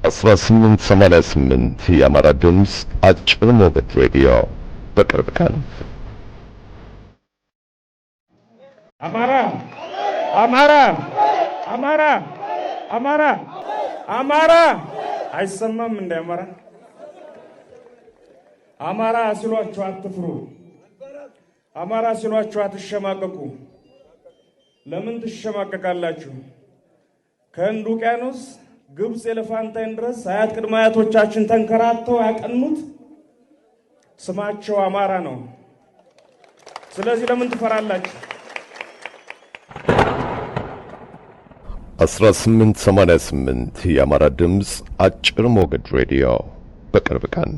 1888 የአማራ ድምፅ አጭር ሞገድ ሬዲዮ በቅርብ ቀን አማራ አማራ አማራ አማራ አማራ አይሰማም እንደ አማራ ሲሏችሁ አትፍሩ። አማራ ሲሏችሁ አትሸማቀቁ። ለምን ትሸማቀቃላችሁ? ከህንድ ውቅያኖስ ግብጽ ኤሌፋንታይን ድረስ አያት ቅድመ አያቶቻችን ተንከራተው ያቀኑት ስማቸው አማራ ነው። ስለዚህ ለምን ትፈራላችሁ? 1888 የአማራ ድምፅ አጭር ሞገድ ሬዲዮ በቅርብ ቀን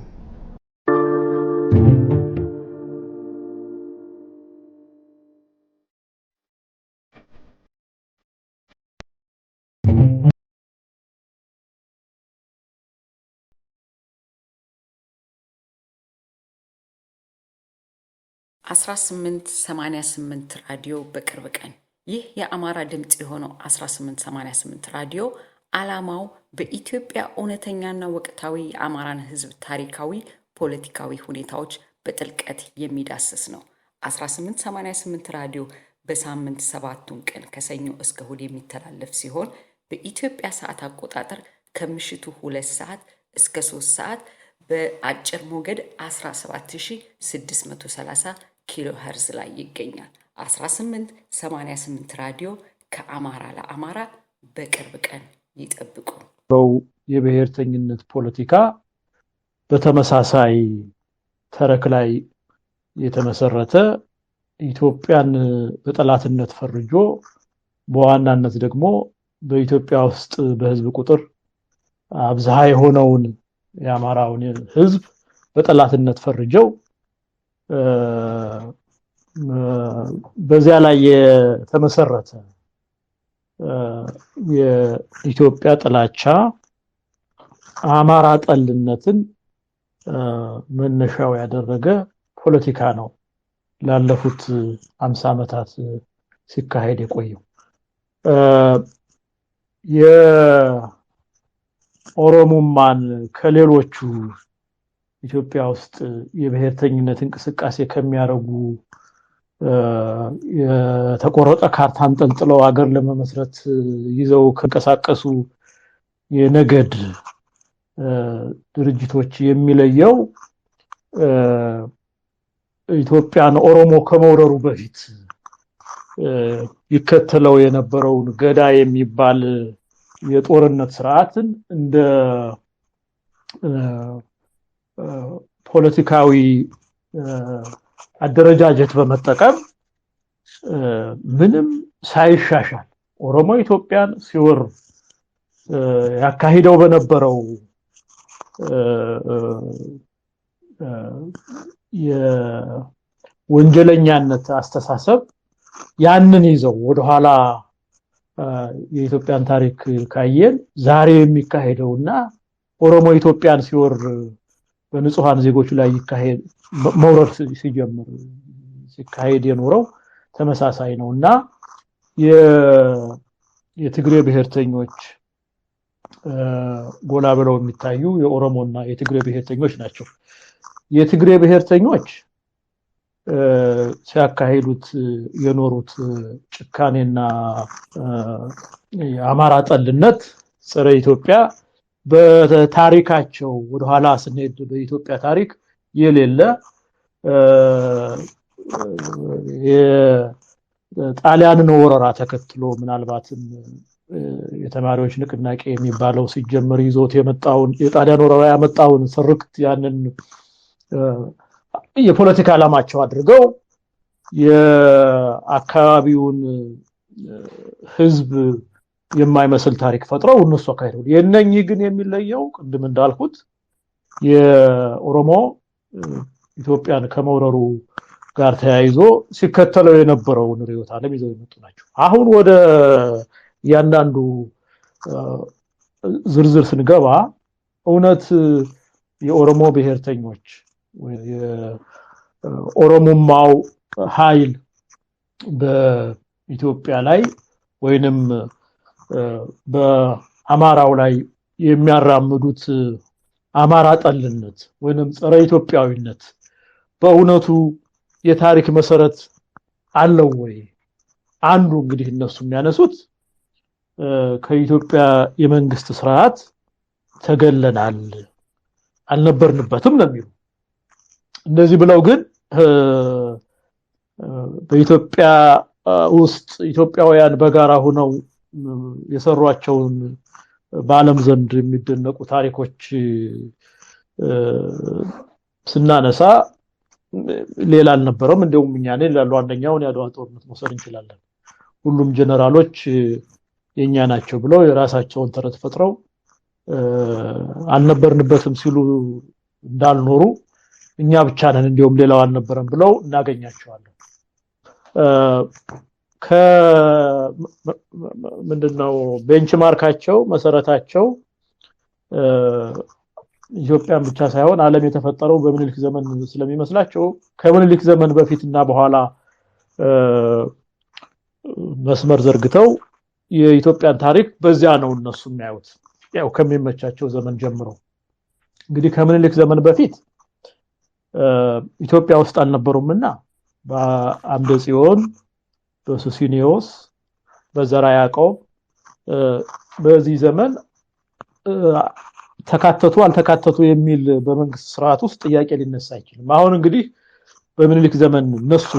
1888 ራዲዮ በቅርብ ቀን። ይህ የአማራ ድምጽ የሆነው 1888 ራዲዮ ዓላማው በኢትዮጵያ እውነተኛና ወቅታዊ የአማራን ሕዝብ ታሪካዊ፣ ፖለቲካዊ ሁኔታዎች በጥልቀት የሚዳስስ ነው። 1888 ራዲዮ በሳምንት 7ቱን ቀን ከሰኞ እስከ እሁድ የሚተላለፍ ሲሆን በኢትዮጵያ ሰዓት አቆጣጠር ከምሽቱ 2 ሰዓት እስከ 3 ሰዓት በአጭር ሞገድ 17630 ኪሎ ሄርዝ ላይ ይገኛል። 1888 ራዲዮ ከአማራ ለአማራ በቅርብ ቀን ይጠብቁ። የብሔርተኝነት ፖለቲካ በተመሳሳይ ተረክ ላይ የተመሰረተ ኢትዮጵያን በጠላትነት ፈርጆ በዋናነት ደግሞ በኢትዮጵያ ውስጥ በህዝብ ቁጥር አብዛሃ የሆነውን የአማራውን ህዝብ በጠላትነት ፈርጀው በዚያ ላይ የተመሰረተ የኢትዮጵያ ጥላቻ አማራ ጠልነትን መነሻው ያደረገ ፖለቲካ ነው ላለፉት 50 ዓመታት ሲካሄድ የቆየው። የኦሮሞማን ከሌሎቹ ኢትዮጵያ ውስጥ የብሔርተኝነት እንቅስቃሴ ከሚያረጉ የተቆረጠ ካርታ አንጠልጥለው ሀገር ለመመስረት ይዘው ከንቀሳቀሱ የነገድ ድርጅቶች የሚለየው ኢትዮጵያን ኦሮሞ ከመውረሩ በፊት ይከተለው የነበረውን ገዳ የሚባል የጦርነት ስርዓትን እንደ ፖለቲካዊ አደረጃጀት በመጠቀም ምንም ሳይሻሻል ኦሮሞ ኢትዮጵያን ሲወር ያካሂደው በነበረው የወንጀለኛነት አስተሳሰብ ያንን ይዘው ወደኋላ የኢትዮጵያን ታሪክ ካየን ዛሬ የሚካሄደውና ኦሮሞ ኢትዮጵያን ሲወር በንጹሃን ዜጎች ላይ ይካሄድ መውረር ሲጀምር ሲካሄድ የኖረው ተመሳሳይ ነውና የትግሬ ብሔርተኞች ጎላ ብለው የሚታዩ የኦሮሞና የትግሬ ብሔርተኞች ናቸው። የትግሬ ብሔርተኞች ሲያካሂዱት የኖሩት ጭካኔና የአማራ ጠልነት ጸረ ኢትዮጵያ በታሪካቸው ወደ ኋላ ስንሄድ በኢትዮጵያ ታሪክ የሌለ የጣሊያንን ወረራ ተከትሎ ምናልባትም የተማሪዎች ንቅናቄ የሚባለው ሲጀመር ይዞት የመጣውን የጣሊያን ወረራ ያመጣውን ስርክት ያንን የፖለቲካ ዓላማቸው አድርገው የአካባቢውን ህዝብ የማይመስል ታሪክ ፈጥረው እነሱ አካሄደው የነኚህ ግን የሚለየው ቅድም እንዳልኩት የኦሮሞ ኢትዮጵያን ከመውረሩ ጋር ተያይዞ ሲከተለው የነበረውን ርዕዮተ ዓለም ይዘው የመጡ ናቸው። አሁን ወደ ያንዳንዱ ዝርዝር ስንገባ እውነት የኦሮሞ ብሔርተኞች የኦሮሞማው ኃይል በኢትዮጵያ ላይ ወይንም በአማራው ላይ የሚያራምዱት አማራ ጠልነት ወይንም ጸረ ኢትዮጵያዊነት በእውነቱ የታሪክ መሰረት አለው ወይ? አንዱ እንግዲህ እነሱ የሚያነሱት ከኢትዮጵያ የመንግስት ስርዓት ተገለናል አልነበርንበትም ነው የሚሉ። እንደዚህ ብለው ግን በኢትዮጵያ ውስጥ ኢትዮጵያውያን በጋራ ሆነው የሰሯቸውን በዓለም ዘንድ የሚደነቁ ታሪኮች ስናነሳ ሌላ አልነበረም። እንደውም እኛ ነን ይላሉ። አንደኛውን የአድዋ ጦርነት መውሰድ እንችላለን። ሁሉም ጀነራሎች የኛ ናቸው ብለው የራሳቸውን ተረት ፈጥረው አልነበርንበትም ሲሉ እንዳልኖሩ እኛ ብቻ ነን እንደውም ሌላው አልነበረም ብለው እናገኛቸዋለን። ምንድነው ቤንችማርካቸው መሰረታቸው ኢትዮጵያን ብቻ ሳይሆን ዓለም የተፈጠረው በምኒልክ ዘመን ስለሚመስላቸው ከምኒልክ ዘመን በፊትና በኋላ መስመር ዘርግተው የኢትዮጵያን ታሪክ በዚያ ነው እነሱ የሚያዩት። ያው ከሚመቻቸው ዘመን ጀምሮ እንግዲህ ከምኒልክ ዘመን በፊት ኢትዮጵያ ውስጥ አልነበሩምና በአምደ ጽዮን፣ በሱሲኒዮስ፣ በዘራ ያዕቆብ በዚህ ዘመን ተካተቱ አልተካተቱ የሚል በመንግስት ስርዓት ውስጥ ጥያቄ ሊነሳ አይችልም። አሁን እንግዲህ በምኒልክ ዘመን እነሱ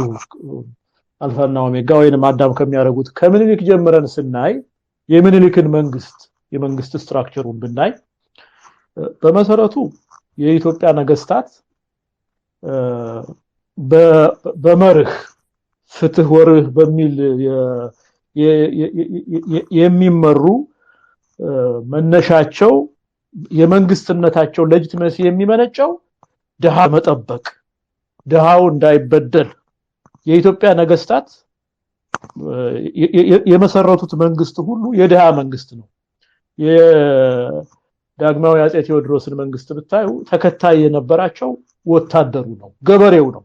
አልፋና ኦሜጋ ወይንም አዳም ከሚያደርጉት ከምኒልክ ጀምረን ስናይ የምኒልክን የመንግስት ስትራክቸሩን ብናይ በመሰረቱ የኢትዮጵያ ነገስታት በመርህ ፍትህ ወርህ በሚል የሚመሩ መነሻቸው የመንግስትነታቸው ሌጂቲመሲ የሚመነጨው ድሃ መጠበቅ፣ ድሃው እንዳይበደል የኢትዮጵያ ነገስታት የመሰረቱት መንግስት ሁሉ የድሃ መንግስት ነው። የዳግማዊ አፄ ቴዎድሮስን መንግስት ብታዩ ተከታይ የነበራቸው ወታደሩ ነው፣ ገበሬው ነው።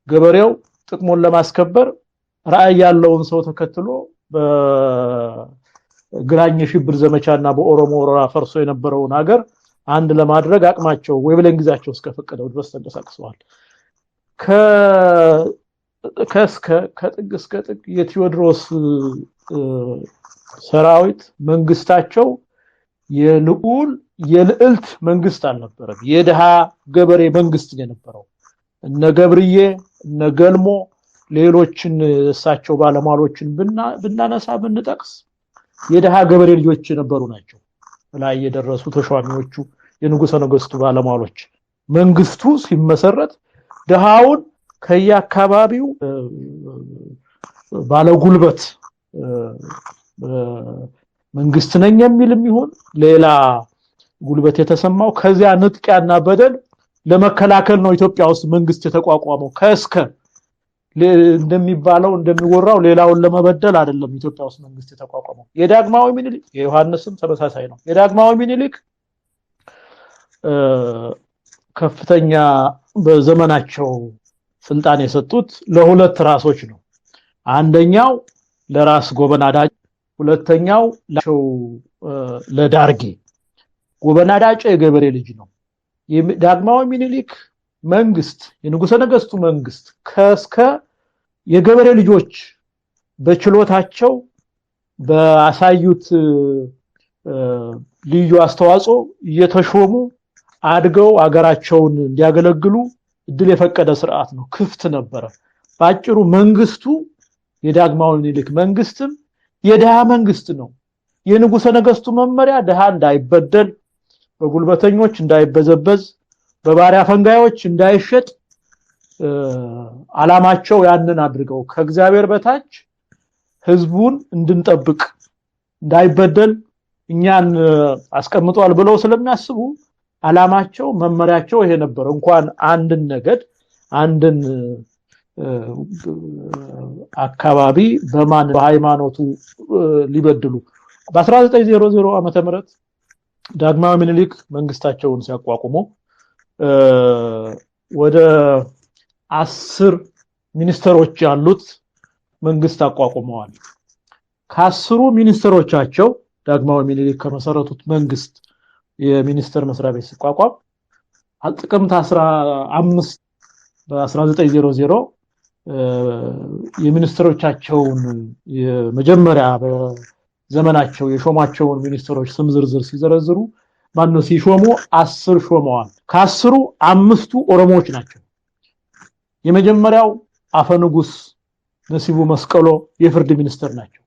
ገበሬው ጥቅሙን ለማስከበር ራዕይ ያለውን ሰው ተከትሎ በግራኝ ሽብር ዘመቻና በኦሮሞ ወረራ ፈርሶ የነበረውን ሀገር አንድ ለማድረግ አቅማቸው ወይ ብለን ግዛቸው እስከፈቀደው ድረስ ተንቀሳቅሰዋል። ከጥግ እስከ ጥግ የቴዎድሮስ ሰራዊት መንግስታቸው የልዕልት መንግስት አልነበረም። የድሃ ገበሬ መንግስት የነበረው እነ ገብርዬ እነ ገልሞ ሌሎችን እሳቸው ባለሟሎችን ብናነሳ ብንጠቅስ የድሃ ገበሬ ልጆች የነበሩ ናቸው። ላይ የደረሱ ተሿሚዎቹ የንጉሠ ነገስቱ ባለሟሎች መንግስቱ ሲመሰረት ድሃውን ከየአካባቢው ባለጉልበት መንግስት ነኝ የሚልም ይሁን ሌላ ጉልበት የተሰማው ከዚያ ንጥቂያና በደል ለመከላከል ነው ኢትዮጵያ ውስጥ መንግስት የተቋቋመው። ከእስከ እንደሚባለው እንደሚወራው ሌላውን ለመበደል አይደለም ኢትዮጵያ ውስጥ መንግስት የተቋቋመው። የዳግማዊ ምኒልክ የዮሐንስም ተመሳሳይ ነው። የዳግማዊ ምኒልክ ከፍተኛ በዘመናቸው ስልጣን የሰጡት ለሁለት ራሶች ነው። አንደኛው ለራስ ጎበና ዳጬ፣ ሁለተኛው ለዳርጌ። ጎበና ዳጬ የገበሬ ልጅ ነው። የዳግማዊ ምኒልክ መንግስት የንጉሠ ነገስቱ መንግስት ከእስከ የገበሬ ልጆች በችሎታቸው በአሳዩት ልዩ አስተዋጽኦ እየተሾሙ አድገው አገራቸውን እንዲያገለግሉ እድል የፈቀደ ስርዓት ነው። ክፍት ነበረ። ባጭሩ መንግስቱ የዳግማዊ ምኒልክ መንግስትም የድሃ መንግስት ነው። የንጉሠ ነገስቱ መመሪያ ድሃ እንዳይበደል፣ በጉልበተኞች እንዳይበዘበዝ፣ በባሪያ ፈንጋዮች እንዳይሸጥ አላማቸው ያንን አድርገው ከእግዚአብሔር በታች ህዝቡን እንድንጠብቅ እንዳይበደል እኛን አስቀምጧል ብለው ስለሚያስቡ አላማቸው መመሪያቸው ይሄ ነበር። እንኳን አንድን ነገድ አንድን አካባቢ በሃይማኖቱ ሊበድሉ በ1900 ዓመተ ምህረት ዳግማዊ ምኒልክ መንግስታቸውን ሲያቋቁሙ ወደ 10 ሚኒስተሮች ያሉት መንግስት አቋቁመዋል። ከ10 ሚኒስተሮቻቸው ዳግማዊ ምኒልክ ከመሰረቱት መንግስት የሚኒስተር መስሪያ ቤት ሲቋቋም ጥቅምት 15 በ1900 የሚኒስትሮቻቸውን የመጀመሪያ በዘመናቸው የሾማቸውን ሚኒስትሮች ስም ዝርዝር ሲዘረዝሩ ማነው ሲሾሙ 10 ሾመዋል። ከ10ሩ 5ቱ ኦሮሞዎች ናቸው። የመጀመሪያው አፈንጉስ ነሲቡ መስቀሎ የፍርድ ሚኒስትር ናቸው።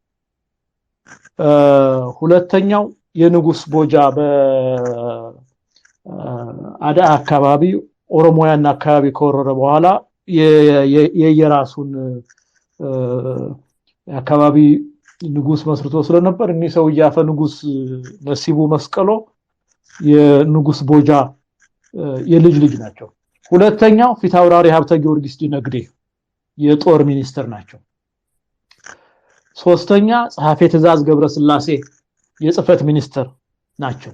ሁለተኛው የንጉስ ቦጃ በአዳ አካባቢ ኦሮሞያና አካባቢ ከወረረ በኋላ የየራሱን አካባቢ ንጉስ መስርቶ ስለነበር እኒ ሰው ያፈንጉስ ነሲቡ መስቀሎ የንጉስ ቦጃ የልጅ ልጅ ናቸው። ሁለተኛው ፊታውራሪ ሀብተ ጊዮርጊስ ዲነግዴ የጦር ሚኒስትር ናቸው። ሶስተኛ ጸሐፌ ትእዛዝ ገብረስላሴ የጽህፈት ሚኒስትር ናቸው።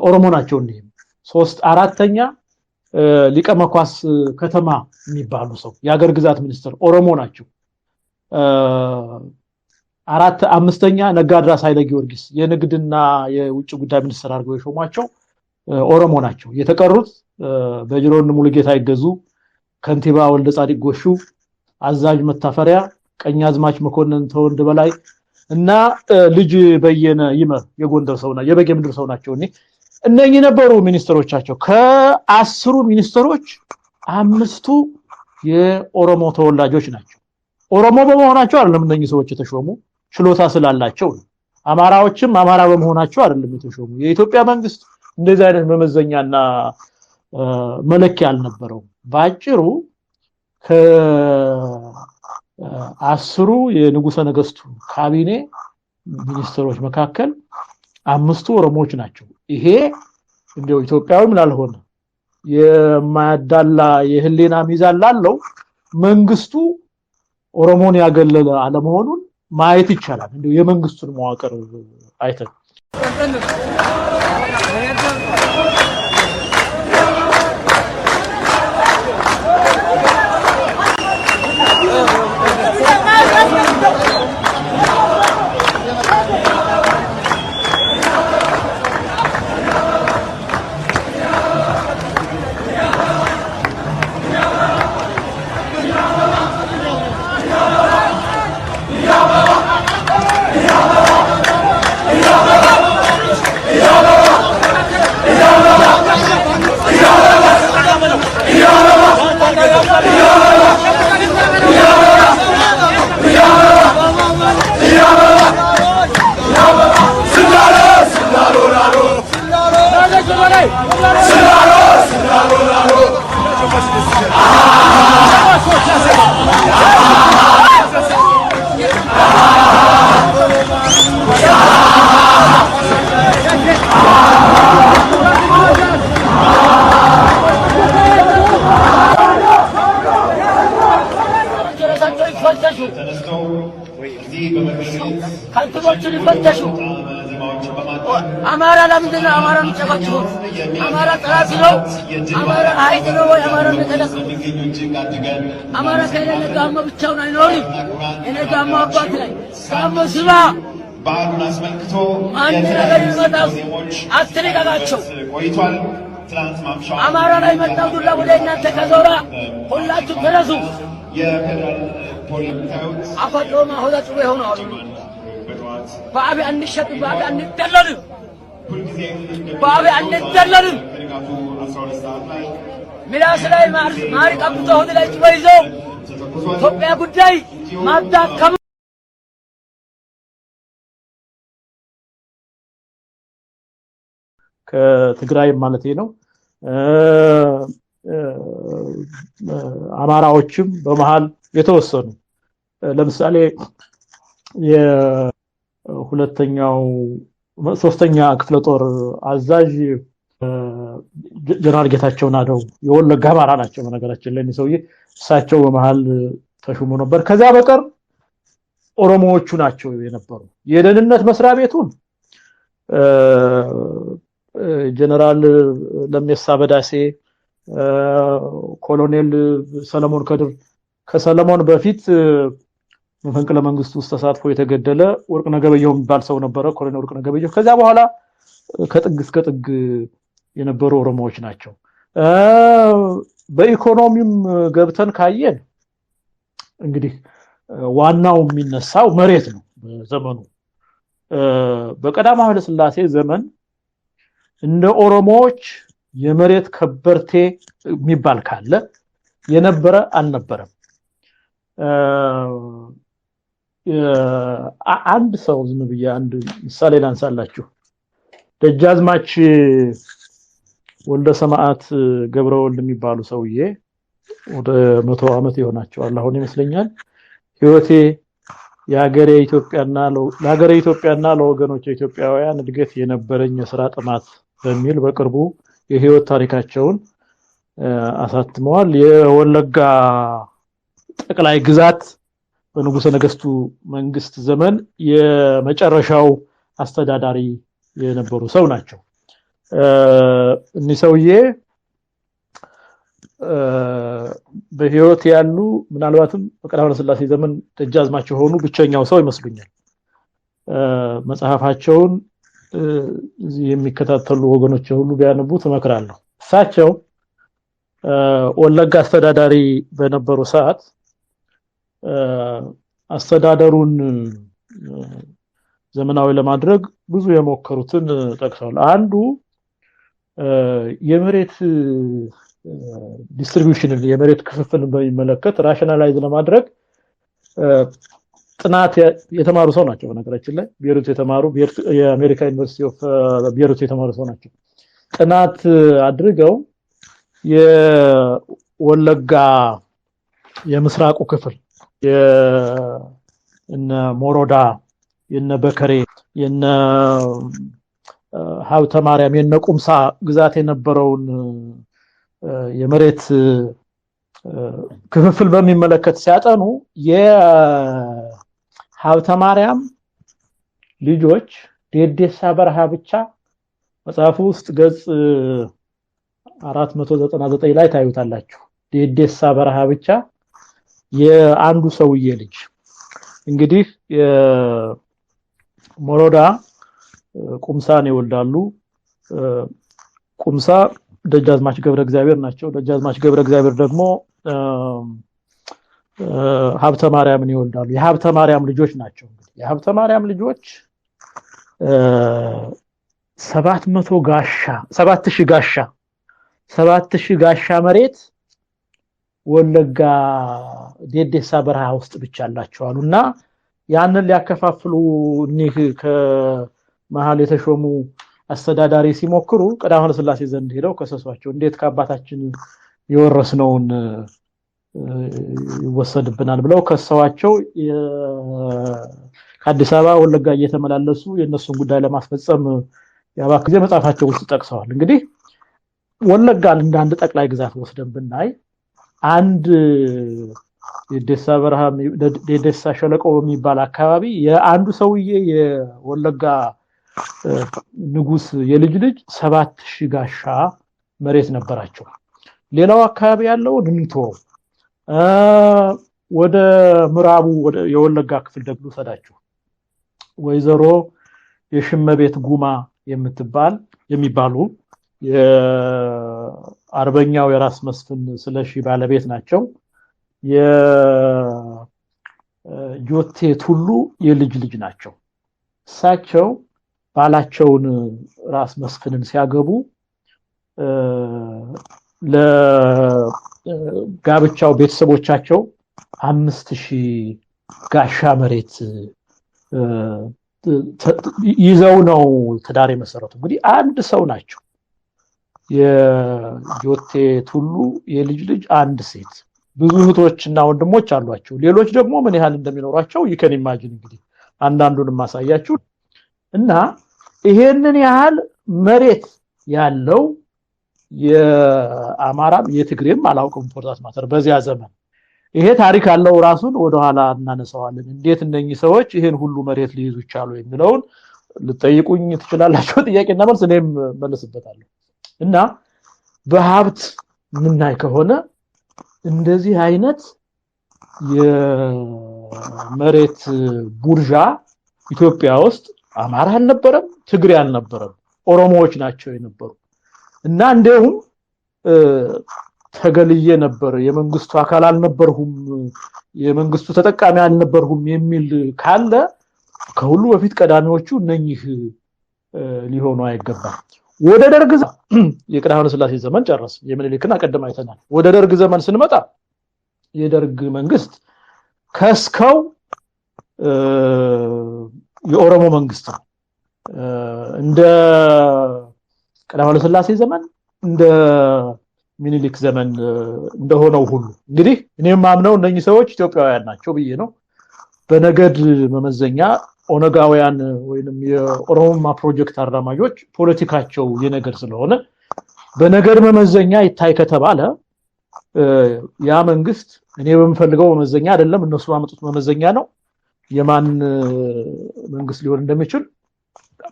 ኦሮሞ ናቸው። እንዲህ አራተኛ ሊቀ መኳስ ከተማ የሚባሉ ሰው የሀገር ግዛት ሚኒስትር ኦሮሞ ናቸው። አምስተኛ ነጋድራስ ኃይለ ጊዮርጊስ የንግድና የውጭ ጉዳይ ሚኒስትር አድርገው የሾሟቸው ኦሮሞ ናቸው። የተቀሩት በጅሮን ሙሉጌታ ይገዙ፣ ከንቲባ ወልደ ጻዲቅ ጎሹ፣ አዛዥ መታፈሪያ፣ ቀኛዝማች መኮንን ተወልደ በላይ እና ልጅ በየነ ይመር የጎንደር ሰውና የበጌ ምድር ሰው ናቸው። እነኚህ ነበሩ ሚኒስትሮቻቸው። ከ10ሩ ሚኒስትሮች 5ቱ የኦሮሞ ተወላጆች ናቸው። ኦሮሞ በመሆናቸው አይደለም እነኚህ ሰዎች የተሾሙ ችሎታ ስላላቸው ነው። አማራዎችም አማራ በመሆናቸው አይደለም የተሾሙ። የኢትዮጵያ መንግስት እንደዚህ አይነት መመዘኛና መለኪያ አልነበረው። ባጭሩ ከ10ሩ የንጉሰ ነገስቱ ካቢኔ ሚኒስትሮች መካከል 5ቱ ኦሮሞዎች ናቸው። ይሄ እንደው ኢትዮጵያዊም ላልሆነ የማያዳላ የህሊና ሚዛን ላለው መንግስቱ ኦሮሞን ያገለለ አለመሆኑን ማየት ይቻላል። እንደው የመንግስቱን መዋቅር አይተን አማራ ለምንድን ነው አማራ የሚጨባጭቡት? አማራ ጠላት ነው? አማራ ኃይል ነው ወይ? አማራ ተደስ አማራ ከሌለ ጋሞ ብቻውን አይኖርም። እኔ ጋሞ አባት ላይ ጋሞ ስማ በዓሉን አስመልክቶ አንድ ነገር ይመጣው አትሪቃቸው ቆይቷል። ትናንት ማምሻው አማራ ላይ መጣው ዱላ ወደ እናንተ ከዞራ ሁላችሁ ተነሱ። የፌደራል ፖሊስ ታውት አፈጦማ ሆዳጩ ይሆናል። ባቢ አንሸጥ ባቢ አንደለልም ባቢ አንደለልም ሚላስ ላይ ማር ቀብቶ ሆድ ላይ ወይዘው ኢትዮጵያ ጉዳይ ማዳከም ከትግራይ ማለት ነው። አማራዎችም በመሃል የተወሰኑ ለምሳሌ ሶስተኛ ክፍለ ጦር አዛዥ ጀነራል ጌታቸው ናደው የወለጋ አማራ ናቸው። በነገራችን ላይ ሰውዬ እሳቸው በመሃል ተሹሞ ነበር። ከዛ በቀር ኦሮሞዎቹ ናቸው የነበሩ። የደህንነት መስሪያ ቤቱን ጀነራል ለሜሳ በዳሴ፣ ኮሎኔል ሰለሞን ከድር ከሰለሞን በፊት መፈንቅለ መንግስት ውስጥ ተሳትፎ የተገደለ ወርቅነህ ገበየሁ የሚባል ሰው ነበረ። ኮሎኔል ወርቅነህ ገበየሁ ከዛ በኋላ ከጥግ እስከ ጥግ የነበሩ ኦሮሞዎች ናቸው። በኢኮኖሚም ገብተን ካየን እንግዲህ ዋናው የሚነሳው መሬት ነው። በዘመኑ በቀዳማዊ ኃይለ ሥላሴ ዘመን እንደ ኦሮሞዎች የመሬት ከበርቴ የሚባል ካለ የነበረ አልነበረም። አንድ ሰው ዝም ብዬ አንድ ምሳሌ ላንሳላችሁ። ደጃዝማች ወልደ ሰማዕት ገብረወልድ የሚባሉ ሰውዬ ወደ 100 ዓመት ይሆናቸዋል አሁን ይመስለኛል። ህይወቴ ለሀገሬ ኢትዮጵያና ለወገኖች ኢትዮጵያውያን እድገት የነበረኝ የሥራ ጥማት በሚል በቅርቡ የህይወት ታሪካቸውን አሳትመዋል። የወለጋ ጠቅላይ ግዛት በንጉሠ ነገስቱ መንግስት ዘመን የመጨረሻው አስተዳዳሪ የነበሩ ሰው ናቸው። እኒ ሰውዬ በህይወት ያሉ ምናልባትም በቀዳማዊ ሥላሴ ዘመን ደጃዝማች የሆኑ ብቸኛው ሰው ይመስሉኛል። መጽሐፋቸውን እዚህ የሚከታተሉ ወገኖች ሁሉ ቢያነቡት እመክራለሁ። እሳቸው ወለጋ አስተዳዳሪ በነበሩ ሰዓት አስተዳደሩን ዘመናዊ ለማድረግ ብዙ የሞከሩትን ጠቅሰዋል። አንዱ የመሬት ዲስትሪቢዩሽን የመሬት ክፍፍልን በሚመለከት ራሽናላይዝ ለማድረግ ጥናት የተማሩ ሰው ናቸው። በነገራችን ላይ ቤሩት የተማሩ የአሜሪካ ዩኒቨርሲቲ ኦፍ ቤሩት የተማሩ ሰው ናቸው። ጥናት አድርገው የወለጋ የምስራቁ ክፍል የነ ሞሮዳ የነ በከሬ የነ ሀብተ ማርያም የነ ቁምሳ ግዛት የነበረውን የመሬት ክፍፍል በሚመለከት ሲያጠኑ የሀብተ ማርያም ልጆች ዴዴሳ በረሃ ብቻ መጽሐፉ ውስጥ ገጽ 499 ላይ ታዩታላችሁ። ዴዴሳ በረሃ ብቻ የአንዱ ሰውዬ ልጅ እንግዲህ የሞሮዳ ቁምሳን ይወልዳሉ። ቁምሳ ደጃዝማች ገብረ እግዚአብሔር ናቸው። ደጃዝማች ገብረ እግዚአብሔር ደግሞ ሀብተ ማርያምን ይወልዳሉ። የሀብተ ማርያም ልጆች ናቸው። የሀብተ ማርያም ልጆች 7000 ጋሻ መሬት ወለጋ ዴዴሳ በረሃ ውስጥ ብቻ አላቸዋሉና ያንን ሊያከፋፍሉ እኒህ ከመሃል የተሾሙ አስተዳዳሪ ሲሞክሩ ቀዳማዊ ሥላሴ ዘንድ ሄደው ከሰሷቸው። እንዴት ከአባታችን የወረስነውን ይወሰድብናል ብለው ከሰዋቸው ከአዲስ አበባ ወለጋ እየተመላለሱ የነሱን ጉዳይ ለማስፈጸም ያባክዜ መጽሐፋቸው ውስጥ ጠቅሰዋል። እንግዲህ ወለጋን እንደ አንድ ጠቅላይ ግዛት ወስደን ብናይ አንድ የዴዴሳ ሸለቆ የሚባል አካባቢ የአንዱ ሰውዬ የወለጋ ንጉስ የልጅ ልጅ 7000 ጋሻ መሬት ነበራቸው። ሌላው አካባቢ ያለው እንንቶ ወደ ምዕራቡ ወደ የወለጋ ክፍል ደግሞ ሰዳቸው ወይዘሮ የሽመቤት ጉማ የሚባሉ የአርበኛው የራስ መስፍን ስለሺ ባለቤት ናቸው። የጆቴ ቱሉ የልጅ ልጅ ናቸው። እሳቸው ባላቸውን ራስ መስፍንን ሲያገቡ ለጋብቻው ቤተሰቦቻቸው 5000 ጋሻ መሬት ይዘው ነው ትዳር የመሰረቱ። እንግዲህ አንድ ሰው ናቸው። የጆቴ ቱሉ የልጅ ልጅ አንድ ሴት፣ ብዙ እህቶችና ወንድሞች አሏቸው። ሌሎች ደግሞ ምን ያህል እንደሚኖራቸው ይከን ኢማጂን እንግዲህ አንዳንዱን ማሳያችሁ እና ይሄንን ያህል መሬት ያለው የአማራም የትግሬም አላውቅም ፎርዛት ማተር በዚያ ዘመን ይሄ ታሪክ አለው። ራሱን ወደ ኋላ እናነሳዋለን። እንዴት እነኚህ ሰዎች ይሄን ሁሉ መሬት ሊይዙ ይቻሉ የሚለውን ልጠይቁኝ ትችላላችሁ። ጥያቄና መልስ እኔም መልስበታለሁ። እና በሀብት ምናይ ከሆነ እንደዚህ አይነት መሬት ቡርዣ ኢትዮጵያ ውስጥ አማራ አልነበረም፣ ትግሬ አልነበረም፣ ኦሮሞዎች ናቸው የነበሩ እና እንደውም ተገልዬ ነበር የመንግስቱ አካል አልነበርሁም የመንግስቱ ተጠቃሚ አልነበርሁም የሚል ካለ ከሁሉ በፊት ቀዳሚዎቹ እነኚህ ሊሆኑ አይገባም። ወደ ደርግ የቀዳማዊ ኃይለ ሥላሴ ዘመን ጨረስ የምኒልክን አቀደም አይተናል። ወደ ደርግ ዘመን ስንመጣ የደርግ መንግስት ከስከው የኦሮሞ መንግስት ነው። እንደ ቀዳማዊ ኃይለ ሥላሴ ዘመን እንደ ምኒልክ ዘመን እንደሆነው ሁሉ እንግዲህ እኔም ማምነው እነኚህ ሰዎች ኢትዮጵያውያን ናቸው ብዬ ነው። በነገድ መመዘኛ ኦነጋውያን ወይንም የኦሮሞማ ፕሮጀክት አራማጆች ፖለቲካቸው የነገድ ስለሆነ በነገድ መመዘኛ ይታይ ከተባለ ያ መንግስት እኔ በመፈልገው መመዘኛ አይደለም እነሱ ማመጡት መመዘኛ ነው። የማን መንግስት ሊሆን እንደሚችል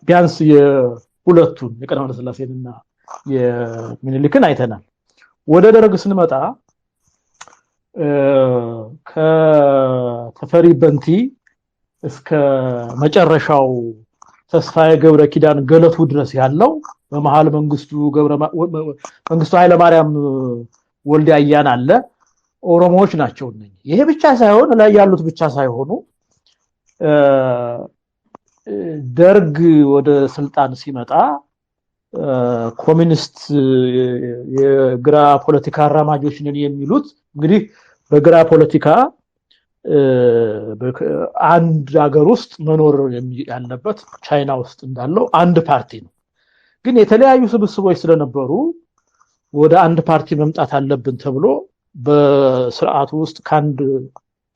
ቢያንስ የሁለቱን የቀዳማዊ ኃይለ ሥላሴንና የምኒልክን አይተናል። ወደ ደርግ ስንመጣ ከተፈሪ በንቲ እስከ መጨረሻው ተስፋዬ ገብረ ኪዳን ገለቱ ድረስ ያለው በመሃል መንግስቱ ኃይለ ማርያም ወልደ አያን አለ ኦሮሞዎች ናቸው እነኚህ። ይሄ ብቻ ሳይሆን ላይ ያሉት ብቻ ሳይሆኑ ደርግ ወደ ስልጣን ሲመጣ ኮሚኒስት የግራ ፖለቲካ አራማጆች ነን የሚሉት እንግዲህ በግራ ፖለቲካ አንድ ሀገር ውስጥ መኖር ያለበት ቻይና ውስጥ እንዳለው አንድ ፓርቲ ነው። ግን የተለያዩ ስብስቦች ስለነበሩ ወደ አንድ ፓርቲ መምጣት አለብን ተብሎ በስርዓቱ ውስጥ ከአንድ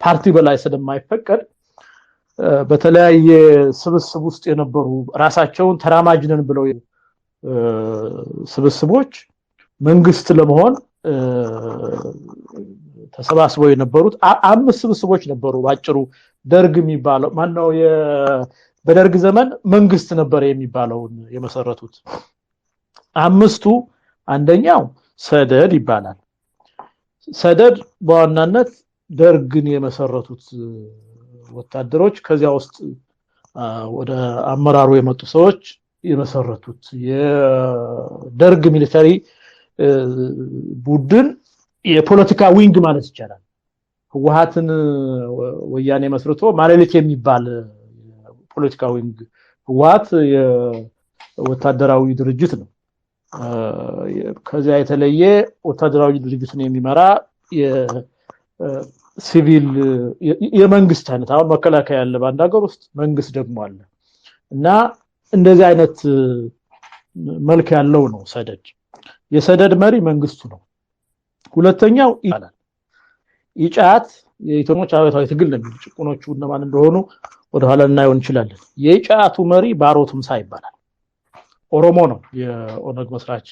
ፓርቲ በላይ ስለማይፈቀድ በተለያየ ስብስብ ውስጥ የነበሩ ራሳቸውን ተራማጅ ነን ብለው ስብስቦች መንግስት ለመሆን ተሰባስበው የነበሩት አምስት ስብስቦች ነበሩ። ባጭሩ ደርግ የሚባለው ማነው በደርግ ዘመን መንግስት ነበር የሚባለውን የመሰረቱት አምስቱ። አንደኛው ሰደድ ይባላል። ሰደድ በዋናነት ደርግን የመሰረቱት ወታደሮች ከዚያ ውስጥ ወደ አመራሩ የመጡ ሰዎች የመሰረቱት የደርግ ሚሊተሪ ቡድን የፖለቲካ ዊንግ ማለት ይቻላል። ህወሓትን ወያኔ መስርቶ ማለሊት የሚባል ፖለቲካ ዊንግ ህወሓት የወታደራዊ ድርጅት ነው። ከዚያ የተለየ ወታደራዊ ድርጅትን የሚመራ የሲቪል የመንግስት አይነት አሁን መከላከያ ያለ በአንድ ሀገር ውስጥ መንግስት ደግሞ አለ እና እንደዚህ አይነት መልክ ያለው ነው ሰደድ። የሰደድ መሪ መንግስቱ ነው። ሁለተኛው ይባላል ኢጫት የኢትዮጵያኖች አብዮታዊ ትግል ነው። ጭቁኖቹ እነማን እንደሆኑ ወደ ኋላ እናየው እንችላለን። የኢጫቱ መሪ ባሮ ቱምሳ ይባላል። ኦሮሞ ነው። የኦነግ መስራች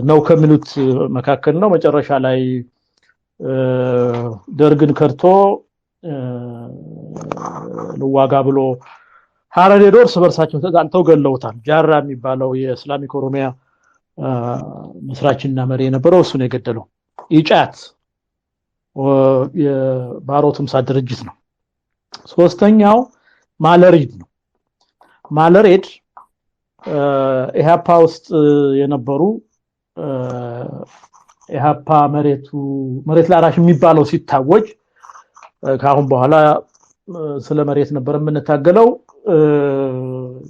ነው ከሚሉት መካከል ነው። መጨረሻ ላይ ደርግን ከርቶ ልዋጋ ብሎ ሐረር ሄዶ እርስ በርሳቸው ተጣልተው ገለውታል። ጃራ የሚባለው የእስላሚክ ኦሮሚያ መስራችና መሪ የነበረው እሱ ነው የገደለው። ኢጫት የባሮ ቱምሳ ድርጅት ነው። ሶስተኛው ማለሪድ ነው። ማለሪድ ኢሃፓ ውስጥ የነበሩ ኢሃፓ መሬት ላራሽ የሚባለው ሲታወጅ ካሁን በኋላ ስለ መሬት ነበር የምንታገለው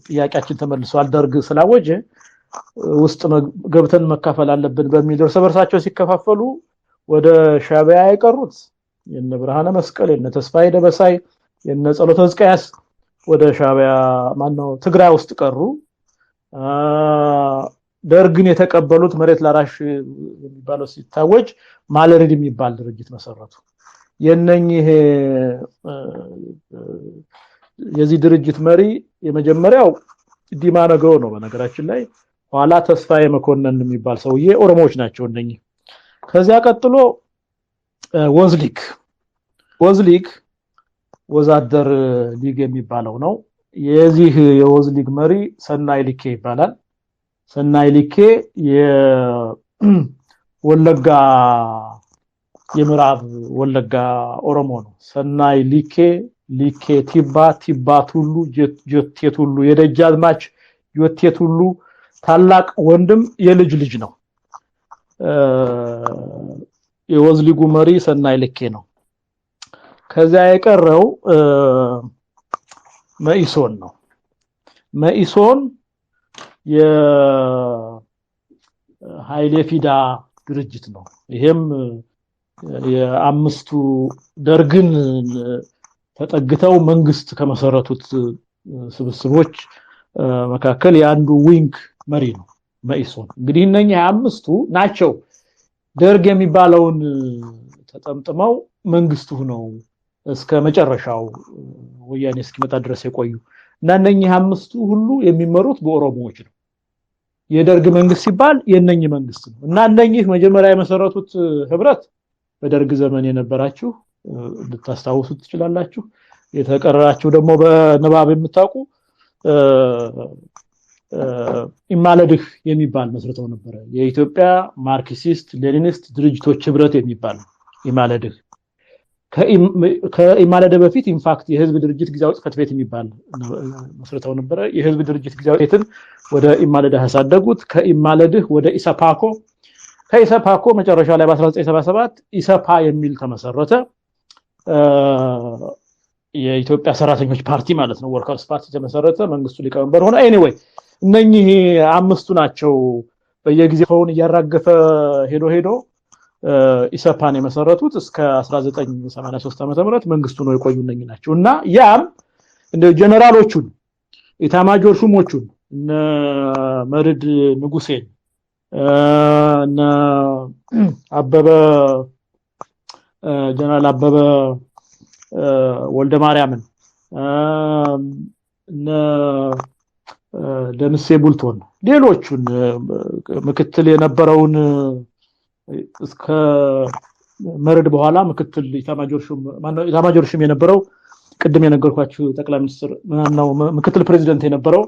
ጥያቄያችን ተመልሷል ደርግ ስላወጀ ውስጥ ገብተን መካፈል አለብን በሚል እርስ በርሳቸው ሲከፋፈሉ ወደ ሻዕቢያ የቀሩት የነ ብርሃነ መስቀል የነ ተስፋዬ ደበሳይ የነ ጸሎተ ሕዝቅያስ ወደ ሻዕቢያ ማነው ትግራይ ውስጥ ቀሩ። ደርግን የተቀበሉት መሬት ላራሽ የሚባለው ሲታወጅ ማለሪድ የሚባል ድርጅት መሰረቱ። የነኚህ የዚህ ድርጅት መሪ የመጀመሪያው ዲማ ነገው ነው በነገራችን ላይ። ኋላ ተስፋዬ መኮንን የሚባል ሰውዬ ኦሮሞዎች ናቸው እነኚህ። ከዚያ ቀጥሎ ወዝሊግ ወዛደር ሊግ የሚባለው ነው። የዚህ የወዝሊግ መሪ ሰናይ ሊኬ ይባላል። ሰናይ ሊኬ የወለጋ የምዕራብ ወለጋ ኦሮሞ ነው። ሰናይ ሊኬ ቲባ ቱሉ ጆቴ ቱሉ የደጃዝማች ጆቴ ቱሉ ታላቅ ወንድም የልጅ ልጅ ነው። የወዝሊጉ መሪ ሰናይ ልኬ ነው። ከዛ የቀረው መኢሶን ነው። መኢሶን የኃይሌ ፊዳ ድርጅት ነው። ይሄም የአምስቱ ደርግን ተጠግተው መንግስት ከመሰረቱት ስብስቦች መካከል የአንዱ ዊንግ መሪ ነው መኢሶን። እንግዲህ እነኚህ አምስቱ ናቸው ደርግ የሚባለውን ተጠምጥመው መንግስቱ ነው እስከ መጨረሻው ወያኔ እስኪመጣ ድረስ የቆዩ እና እነኚህ አምስቱ ሁሉ የሚመሩት በኦሮሞዎች ነው። የደርግ መንግስት ሲባል የነኚህ መንግስት ነው እና እነኚህ መጀመሪያ የመሰረቱት ህብረት በደርግ ዘመን የነበራችሁ ልታስታውሱ ትችላላችሁ። የተቀረራችሁ ደግሞ በንባብ የምታውቁ ኢማለድህ የሚባል መስርተው ነበር። የኢትዮጵያ ማርክሲስት ሌኒኒስት ድርጅቶች ህብረት የሚባል ኢማለድህ። ከኢማለድህ በፊት ኢንፋክት የህዝብ ድርጅት ጊዜያዊ ጽሕፈት ቤት የሚባል መስርተው ነበር። የህዝብ ድርጅት ጊዜያዊ ቤትን ወደ ኢማለድህ ያሳደጉት። ከኢማለድህ ወደ ኢሰፓኮ፣ ከኢሰፓኮ መጨረሻ ላይ በ1977 ኢሰፓ የሚል ተመሰረተ። የኢትዮጵያ ሰራተኞች ፓርቲ ማለት ነው፣ ወርከርስ ፓርቲ ተመሰረተ። መንግስቱ ሊቀመንበር ሆነ። ኤኒዌይ እነኚህ አምስቱ ናቸው በየጊዜውን እያራገፈ ሄዶ ኢሰፓን የመሰረቱት እስከ 1983 ዓ.ም መንግስቱ ነው የቆዩ እነኚህ ናቸው እና ያም እንደ ጀነራሎቹን ኢታማጆር ሹሞቹን እነ መርድ ንጉሴን እነ አበበ ጀነራል አበበ ወልደ ማርያምን እነ ደምሴ ቡልቶን ሌሎቹን ምክትል የነበረውን እስከ መርድ በኋላ ምክትል ኢታማጆር ሹም የነበረው ቅድም የነገርኳችሁ ጠቅላይ ሚኒስትር ማነው ምክትል ፕሬዚደንት የነበረው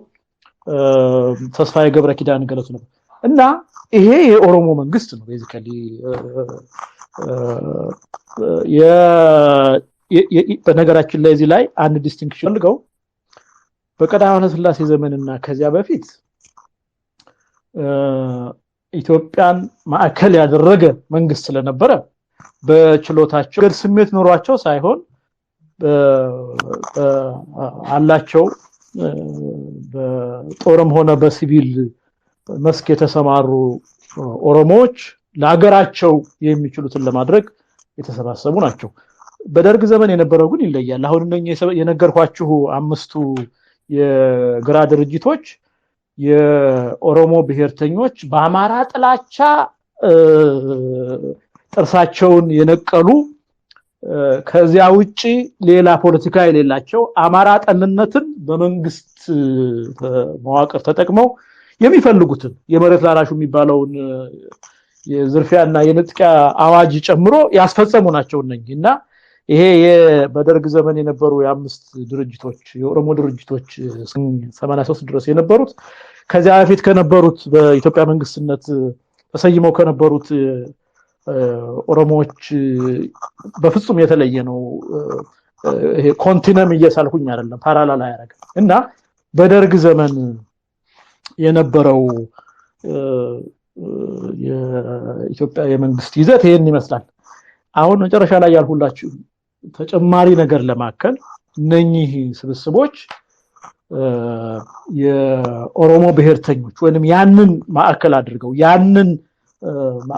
ተስፋዬ ገብረ ኪዳን ገለጹ ነበር እና ይሄ የኦሮሞ መንግስት ነው ቤዚካሊ በነገራችን ላይ እዚህ ላይ አንድ ዲስቲንክሽን ልገው በቀዳማዊ ኃይለ ሥላሴ ዘመንና ከዚያ በፊት ኢትዮጵያን ማዕከል ያደረገ መንግስት ስለነበረ በችሎታቸው ስሜት ኖሯቸው ሳይሆን አላቸው በጦርም ሆነ በሲቪል መስክ የተሰማሩ ኦሮሞዎች ለሀገራቸው የሚችሉትን ለማድረግ የተሰባሰቡ ናቸው። በደርግ ዘመን የነበረው ግን ይለያል። አሁን እነኚህ የነገርኳችሁ አምስቱ የግራ ድርጅቶች የኦሮሞ ብሔርተኞች በአማራ ጥላቻ ጥርሳቸውን የነቀሉ ከዚያ ውጪ ሌላ ፖለቲካ የሌላቸው አማራ ጠልነትን በመንግስት መዋቅር ተጠቅመው የሚፈልጉትን የመሬት ላራሹ የሚባለውን የዝርፊያና የንጥቂያ አዋጅ ጨምሮ ያስፈጸሙ ናቸው እነኚህና ይሄ በደርግ ዘመን የነበሩ የአምስት ድርጅቶች የኦሮሞ ድርጅቶች 83 ድረስ የነበሩት ከዚያ በፊት ከነበሩት በኢትዮጵያ መንግስትነት ተሰይመው ከነበሩት ኦሮሞዎች በፍጹም የተለየ ነው። ይሄ ኮንቲነም እየሳልኩኝ አይደለም ፓራላል ያደረገ እና በደርግ ዘመን የነበረው የኢትዮጵያ የመንግስት ይዘት ይሄን ይመስላል። አሁን መጨረሻ ላይ ያልሁላችሁ ተጨማሪ ነገር ለማከል እነኚህ ስብስቦች የኦሮሞ ብሔርተኞች ወይንም ያንን ማዕከል አድርገው ያንን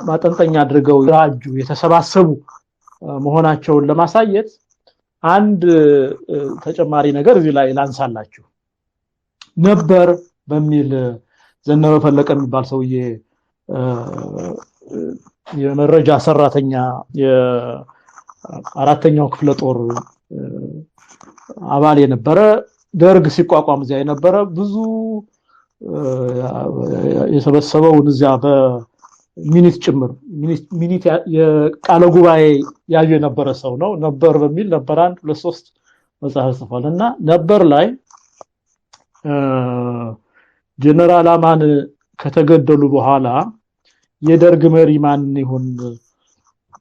ማጠንጠኛ አድርገው ያጁ የተሰባሰቡ መሆናቸውን ለማሳየት አንድ ተጨማሪ ነገር እዚህ ላይ ላንሳላችሁ። ነበር በሚል ዘነበ ፈለቀ የሚባል ሰውዬ የመረጃ ሰራተኛ የአራተኛው ክፍለ ጦር አባል የነበረ ደርግ ሲቋቋም እዚያ የነበረ ብዙ የሰበሰበው እዚያ በሚኒት ጭምር ሚኒት የቃለ ጉባኤ ያዩ የነበረ ሰው ነው። ነበር በሚል ነበር 1 2 3 መጽሐፍ ጽፏልና ነበር ላይ ጀነራል አማን ከተገደሉ በኋላ የደርግ መሪ ማን ይሁን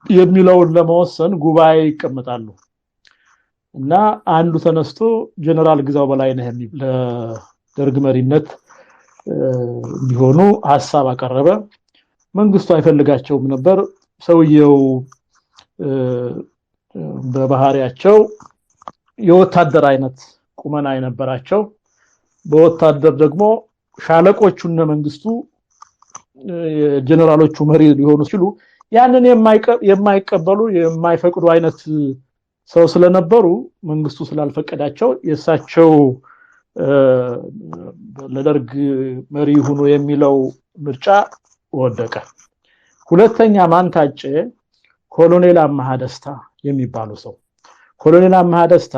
የሚለውን ለመወሰን ጉባኤ ይቀመጣሉ እና አንዱ ተነስቶ ጀነራል ግዛው በላይነህ ለደርግ መሪነት እንዲሆኑ ሐሳብ አቀረበ። መንግስቱ አይፈልጋቸውም ነበር። ሰውየው በባህሪያቸው የወታደር አይነት ቁመና የነበራቸው በወታደር ደግሞ ሻለቆቹና መንግስቱ የጀነራሎቹ መሪ ሊሆኑ ሲሉ ያንን የማይቀበሉ የማይፈቅዱ አይነት ሰው ስለነበሩ መንግስቱ ስላልፈቀዳቸው የሳቸው ለደርግ መሪ ሆኖ የሚለው ምርጫ ወደቀ። ሁለተኛ ማን ታጨ? ኮሎኔል አማሃ ደስታ የሚባሉ ሰው። ኮሎኔል አማሃ ደስታ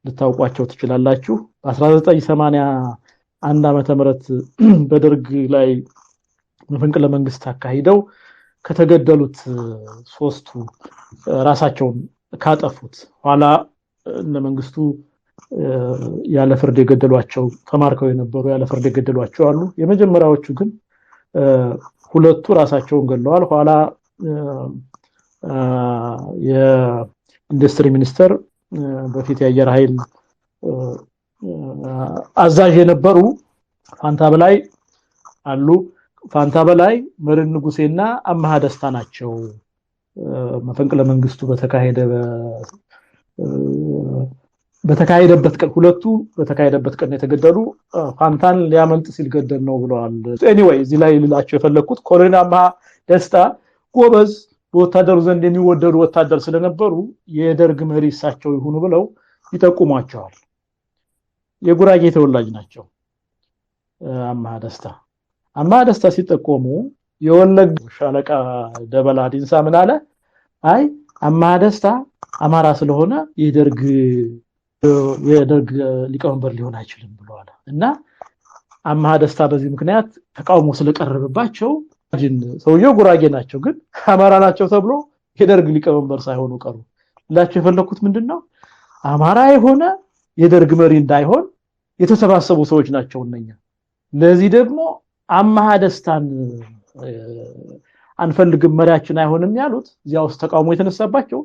ልታውቋቸው ትችላላችሁ። በ1981 ዓመተ ምህረት በደርግ ላይ መፈንቅለ መንግስት አካሂደው ከተገደሉት ሶስቱ ራሳቸውን ካጠፉት ኋላ እነ መንግስቱ ያለ ፍርድ የገደሏቸው ተማርከው የነበሩ ያለ ፍርድ የገደሏቸው አሉ። የመጀመሪያዎቹ ግን ሁለቱ ራሳቸውን ገለዋል። ኋላ የኢንዱስትሪ ሚኒስተር በፊት የአየር ኃይል አዛዥ የነበሩ ፋንታ በላይ አሉ። ፋንታ በላይ መርን ንጉሴና አማሃ ደስታ ናቸው። መፈንቅለ መንግስቱ በተካሄደበት ቀን ሁለቱ በተካሄደበት ቀን የተገደሉ ፋንታን ሊያመልጥ ሲል ገደል ነው ብለዋል። ኤኒዌይ እዚህ ላይ ልላቸው የፈለኩት ኮሎኔል አማሃ ደስታ ጎበዝ በወታደሩ ዘንድ የሚወደዱ ወታደር ስለነበሩ የደርግ መሪ እሳቸው ይሁኑ ብለው ይጠቁሟቸዋል። የጉራጌ ተወላጅ ናቸው። አማሃ ደስታ ሲጠቆሙ የወለግ ሻለቃ ደበላ ዲንሳ ምን አለ? አይ አማሃ ደስታ አማራ ስለሆነ የደርግ ሊቀመንበር ሊሆን አይችልም ብለዋል። እና አማሃ ደስታ በዚህ ምክንያት ተቃውሞ ስለቀረበባቸው ሰውየው ጉራጌ ናቸው ግን አማራ ናቸው ተብሎ የደርግ ሊቀመንበር ሳይሆኑ ቀሩ። ላቸው የፈለኩት ምንድነው? አማራ የሆነ የደርግ መሪ እንዳይሆን የተሰባሰቡ ሰዎች ናቸው እነኛ። ለዚህ ደግሞ አማሃ ደስታን አንፈልግም መሪያችን አይሆንም ያሉት እዚያው ተቃውሞ የተነሳባቸው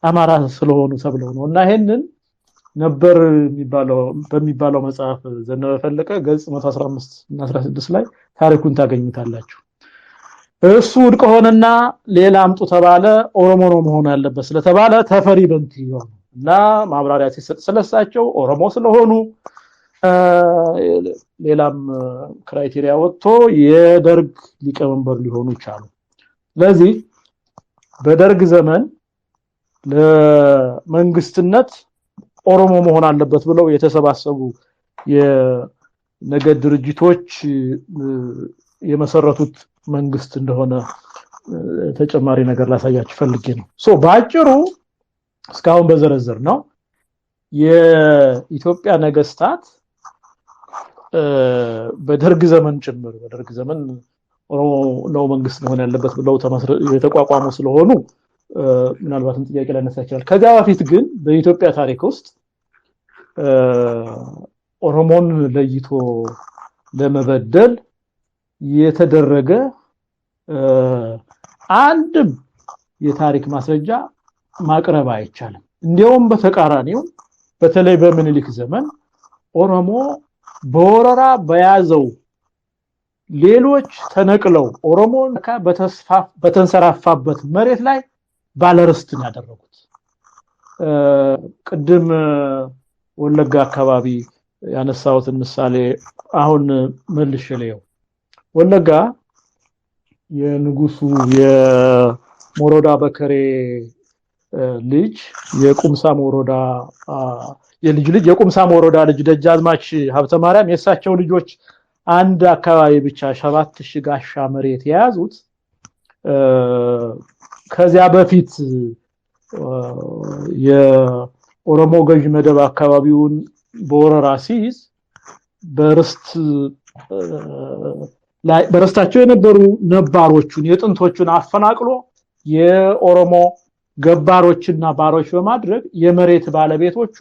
አማራ ስለሆኑ ተብለው ነው። እና ይሄንን ነበር በሚባለው መጽሐፍ ዘነበ ፈለቀ ገጽ 115 እና 16 ላይ ታሪኩን ታገኙታላችሁ። እሱ ውድቅ ሆነና ሌላ አምጡ ተባለ። ኦሮሞ ነው መሆን ያለበት ስለተባለ ተፈሪ በንቲ እና ማብራሪያ ሲሰጥ ስለሳቸው ኦሮሞ ስለሆኑ ሌላም ክራይቴሪያ ወጥቶ የደርግ ሊቀመንበር ሊሆኑ ይችላሉ። ስለዚህ በደርግ ዘመን ለመንግስትነት ኦሮሞ መሆን አለበት ብለው የተሰባሰቡ የነገድ ድርጅቶች የመሰረቱት መንግስት እንደሆነ ተጨማሪ ነገር ላሳያችሁ ፈልጌ ነው። ባጭሩ እስካሁን በዘረዘር ነው የኢትዮጵያ ነገስታት በደርግ ዘመን ጭምር በደርግ ዘመን ኦሮሞ ነው መንግስት መሆን ያለበት ብለው የተቋቋሙ ስለሆኑ ምናልባትም ጥያቄ ላነሳ ይችላል። ከዚያ በፊት ግን በኢትዮጵያ ታሪክ ውስጥ ኦሮሞን ለይቶ ለመበደል የተደረገ አንድም የታሪክ ማስረጃ ማቅረብ አይቻልም። እንዲያውም በተቃራኒው በተለይ በምኒልክ ዘመን ኦሮሞ በወረራ በያዘው ሌሎች ተነቅለው ኦሮሞ በተንሰራፋበት መሬት ላይ ባለርስትን ያደረጉት። ቅድም ወለጋ አካባቢ ያነሳሁትን ምሳሌ አሁን መልሼ ለየው። ወለጋ የንጉሱ የሞሮዳ በከሬ ልጅ የቁምሳ ሞሮዳ የልጅ የቁምሳ ሞሮዳ ልጅ ደጃዝማች ሀብተ ማርያም የሳቸው ልጆች አንድ አካባቢ ብቻ 7000 ጋሻ መሬት የያዙት ከዚያ በፊት የኦሮሞ ገዥ መደብ አካባቢውን በወረራ ሲይዝ በርስታቸው የነበሩ ነባሮቹን የጥንቶቹን አፈናቅሎ የኦሮሞ ገባሮችና ባሮች በማድረግ የመሬት ባለቤቶቹ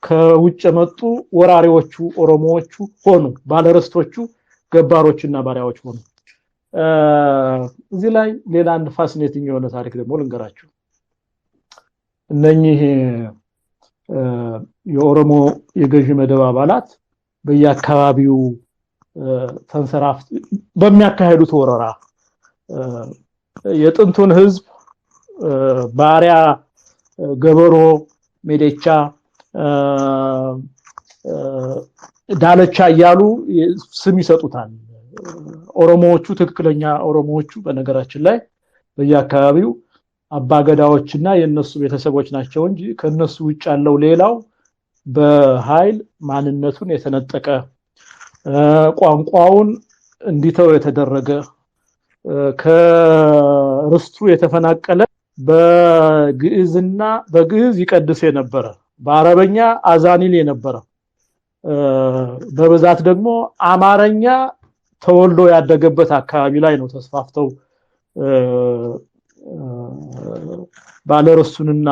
ከውጭ መጡ ወራሪዎቹ ኦሮሞዎቹ ሆኑ፣ ባለርስቶቹ ገባሮችና ባሪያዎች ሆኑ። እዚህ ላይ ሌላ አንድ ፋሲኔቲንግ የሆነ ታሪክ ደግሞ ልንገራችሁ። እነኚህ የኦሮሞ የገዢ መደብ አባላት በየአካባቢው ተንሰራፍት በሚያካሄዱት ወረራ የጥንቱን ህዝብ ባሪያ፣ ገበሮ፣ ሜዴቻ፣ ዳለቻ እያሉ ስም ይሰጡታል። ኦሮሞዎቹ ትክክለኛ ኦሮሞዎቹ በነገራችን ላይ በየአካባቢው አባገዳዎችና የነሱ ቤተሰቦች ናቸው እንጂ ከነሱ ውጭ ያለው ሌላው በኃይል ማንነቱን የተነጠቀ ቋንቋውን እንዲተው የተደረገ ከርስቱ የተፈናቀለ በግዕዝ ይቀድስ የነበረ በአረበኛ አዛኒል የነበረ በብዛት ደግሞ አማርኛ ተወልዶ ያደገበት አካባቢ ላይ ነው ተስፋፍተው ባለርስቱንና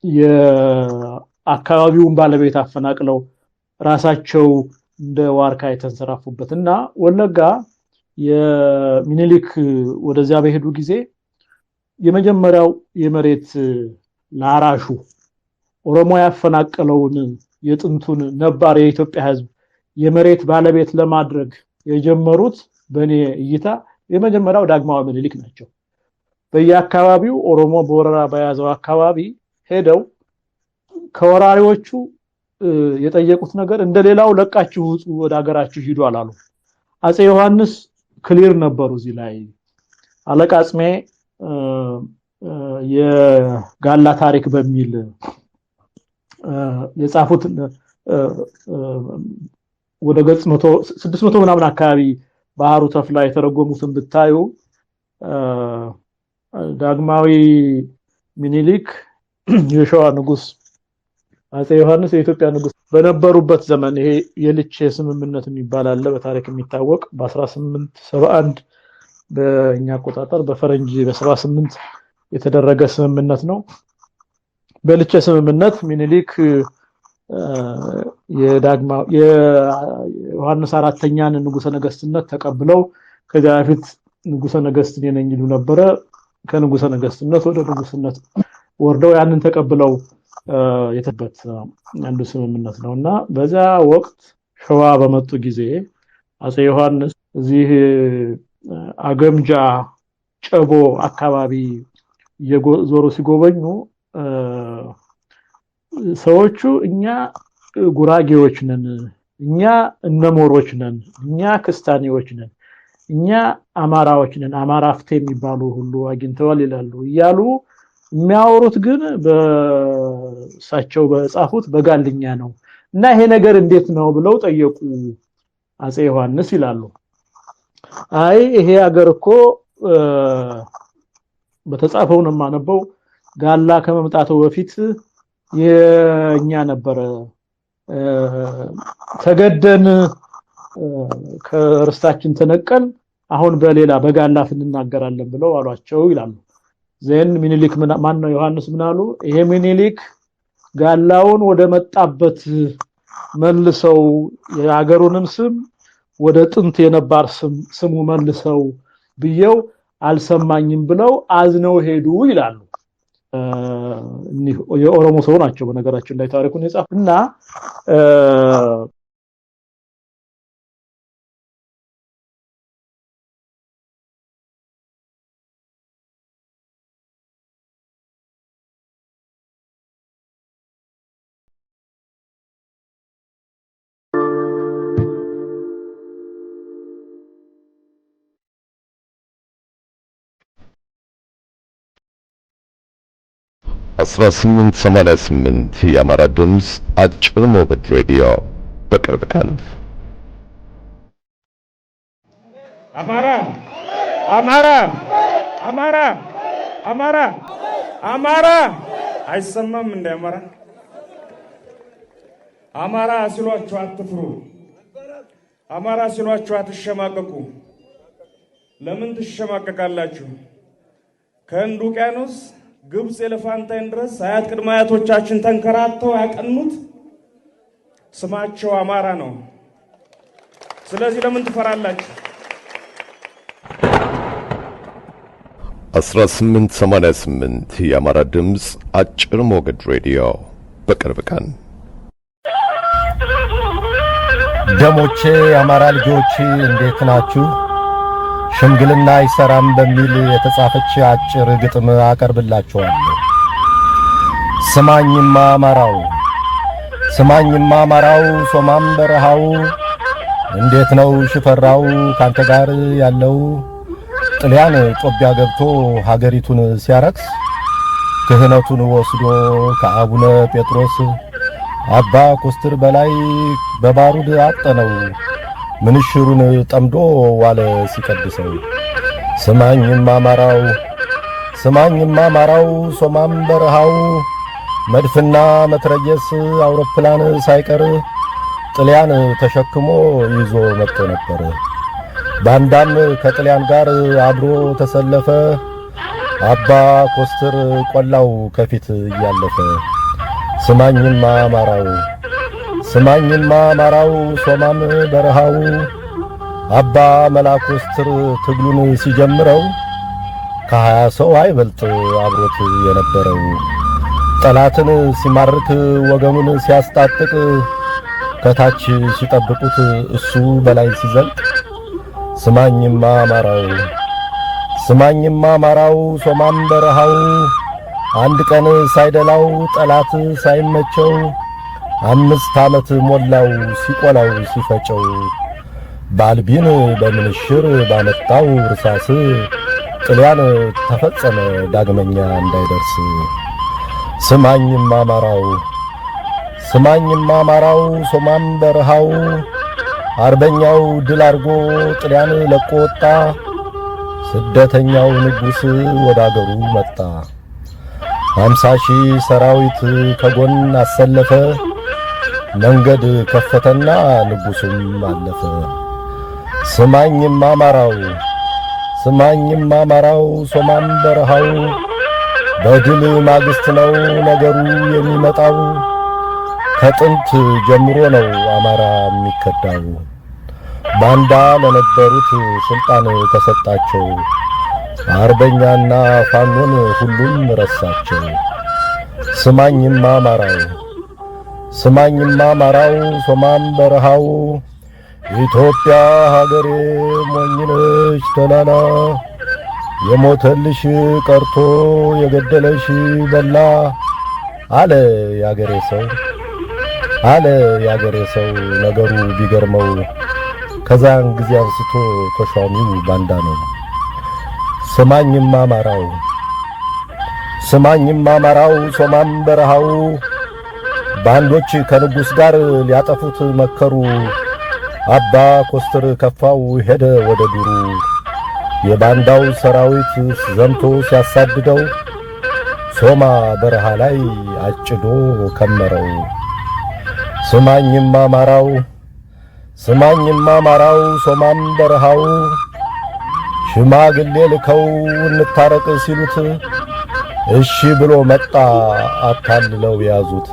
የአካባቢውን ባለቤት አፈናቅለው ራሳቸው እንደ ዋርካ የተንሰራፉበትና ወለጋ የሚኒሊክ ወደዚያ በሄዱ ጊዜ የመጀመሪያው የመሬት ላራሹ ኦሮሞ ያፈናቀለውን የጥንቱን ነባር የኢትዮጵያ ህዝብ የመሬት ባለቤት ለማድረግ የጀመሩት በኔ እይታ የመጀመሪያው ዳግማዊ ምኒልክ ናቸው። በየአካባቢው ኦሮሞ በወረራ በያዘው አካባቢ ሄደው ከወራሪዎቹ የጠየቁት ነገር እንደሌላው ለቃችሁ ውጡ ወደ ሀገራችሁ ሂዱ አላሉ። አፄ ዮሐንስ ክሊር ነበሩ እዚህ ላይ። አለቃ አጽሜ የጋላ ታሪክ በሚል የጻፉት ወደ ገጽ 600 ምናምን አካባቢ ባህሩ ተፍላ የተረጎሙትን ብታዩ ዳግማዊ ምኒልክ የሸዋ ንጉስ አፄ ዮሐንስ የኢትዮጵያ ንጉስ በነበሩበት ዘመን ይሄ የልቼ ስምምነት የሚባል አለ በታሪክ የሚታወቅ በ1871 በእኛ አቆጣጠር በፈረንጅ በ78 የተደረገ ስምምነት ነው። በልቼ ስምምነት ምኒልክ የዮሐንስ አራተኛን ንጉሰ ነገስትነት ተቀብለው ከዚያ በፊት ንጉሰ ነገስት ነኝ ይሉ ነበር። ከንጉሰ ነገስትነት ወደ ንጉስነት ወርደው ያንን ተቀብለው የተበት አንዱ ስምምነት ነውና በዛ ወቅት ሸዋ በመጡ ጊዜ አፄ ዮሐንስ እዚህ አገምጃ ጨቦ አካባቢ የዞሩ ሲጎበኙ ሰዎቹ እኛ ጉራጌዎች ነን፣ እኛ እነሞሮች ነን፣ እኛ ክስታኔዎች ነን፣ እኛ አማራዎች ነን፣ አማራ ፍቴ የሚባሉ ሁሉ አግኝተዋል ይላሉ እያሉ የሚያወሩት ግን በሳቸው በጻፉት በጋልኛ ነው እና ይሄ ነገር እንዴት ነው ብለው ጠየቁ አፄ ዮሐንስ ይላሉ። አይ ይሄ ሀገር እኮ በተጻፈው ነው ማነበው ጋላ ከመምጣቱ በፊት የኛ ነበረ ተገደን ከርስታችን ተነቀል አሁን በሌላ በጋላ እንናገራለን ብለው አሏቸው ይላሉ። ዘን ምኒልክ ማን ነው ዮሐንስ ምናሉ ይሄ ምኒልክ ጋላውን ወደ መጣበት መልሰው የሀገሩንም ስም ወደ ጥንት የነባር ስሙ መልሰው ብየው አልሰማኝም ብለው አዝነው ሄዱ ይላሉ። የኦሮሞ ሰው ናቸው በነገራችን ላይ ታሪኩን የጻፉና የ1888 የአማራ ድምፅ አጭር ሞገድ ሬዲዮ በቅርብ ቀን አማራ አማራ አማራ አማራ አማራ አይሰማም እንደ አማራ ሲሏችሁ አትፍሩ። አማራ ሲሏችሁ አትሸማቀቁ። ለምን ትሸማቀቃላችሁ? ከህንድ ውቅያኖስ ግብጽ ኤሌፋንታይን ድረስ አያት ቅድመ አያቶቻችን ተንከራተው ያቀኑት ስማቸው አማራ ነው። ስለዚህ ለምን ትፈራላችሁ? 1888 የአማራ ድምፅ አጭር ሞገድ ሬዲዮ በቅርብ ቀን ደሞቼ የአማራ ልጆች እንዴት ናችሁ? ሽምግልና አይሰራም በሚል የተጻፈች አጭር ግጥም አቀርብላችኋለሁ። ስማኝማ አማራው ስማኝማ አማራው ሶማም በረሃው እንዴት ነው ሽፈራው ካንተ ጋር ያለው ጥልያን ጦቢያ ገብቶ ሀገሪቱን ሲያረክስ ክህነቱን ወስዶ ከአቡነ ጴጥሮስ አባ ኮስትር በላይ በባሩድ አጠነው ምንሽሩን ጠምዶ ዋለ ሲቀድሰው። ስማኝማ አማራው ሶማም በረሃው መድፍና መትረየስ አውሮፕላን ሳይቀር ጥልያን ተሸክሞ ይዞ መጥቶ ነበር። ባንዳም ከጥልያን ጋር አብሮ ተሰለፈ። አባ ኮስትር ቆላው ከፊት እያለፈ ስማኝማ አማራው ሶማም በረሃው አባ መላኮስትር ትግሉን ሲጀምረው ከ20 ሰው አይበልጥ አብሮት የነበረው ጠላትን ሲማርክ ወገኑን ሲያስጣጥቅ ከታች ሲጠብቁት እሱ በላይ ሲዘልቅ ስማኝማ አማራው ሶማም በረሃው አንድ ቀን ሳይደላው ጠላት ሳይመቸው 5 ዓመት ሞላው ሲቆላው ሲፈጨው ባልቢን በምንሽር ባመጣው ርሳስ ጥልያን ተፈጸመ ዳግመኛ እንዳይደርስ። ስማኝማ አማራው ሶማም በረሃው አርበኛው ድል አርጎ ጥልያን ለቆ ወጣ። ስደተኛው ንጉሥ ወደ አገሩ መጣ። 50,000 ሰራዊት ከጎን አሰለፈ። መንገድ ከፈተና ንጉሡም አለፈ። ስማኝማ አማራው ሶማም በረሃው በድል ማግስት ነው ነገሩ የሚመጣው። ከጥንት ጀምሮ ነው አማራ የሚከዳው። ባንዳ ለነበሩት ስልጣን ተሰጣቸው። አርበኛና ፋኖን ሁሉም ረሳቸው። ስማኝማ አማራው ሶማም በረሃው ኢትዮጵያ ሀገሬ ሞኝነሽ ተላላ የሞተልሽ ቀርቶ የገደለሽ በላ አለ ያገሬ ሰው ነገሩ ቢገርመው ከዛን ጊዜ አንስቶ ተሿሚው ባንዳ ነው። ስማኝማ አማራው ሶማም በረሃው ባንዶች ከንጉሥ ጋር ሊያጠፉት መከሩ። አባ ኮስትር ከፋው ሄደ ወደ ዱሩ። የባንዳው ሰራዊት ዘምቶ ሲያሳድደው ሶማ በረሃ ላይ አጭዶ ከመረው። ስማኝማ አማራው ሶማም በረሃው ሽማግሌ ልከው እንታረቅ ሲሉት እሺ ብሎ መጣ አታልለው ያዙት።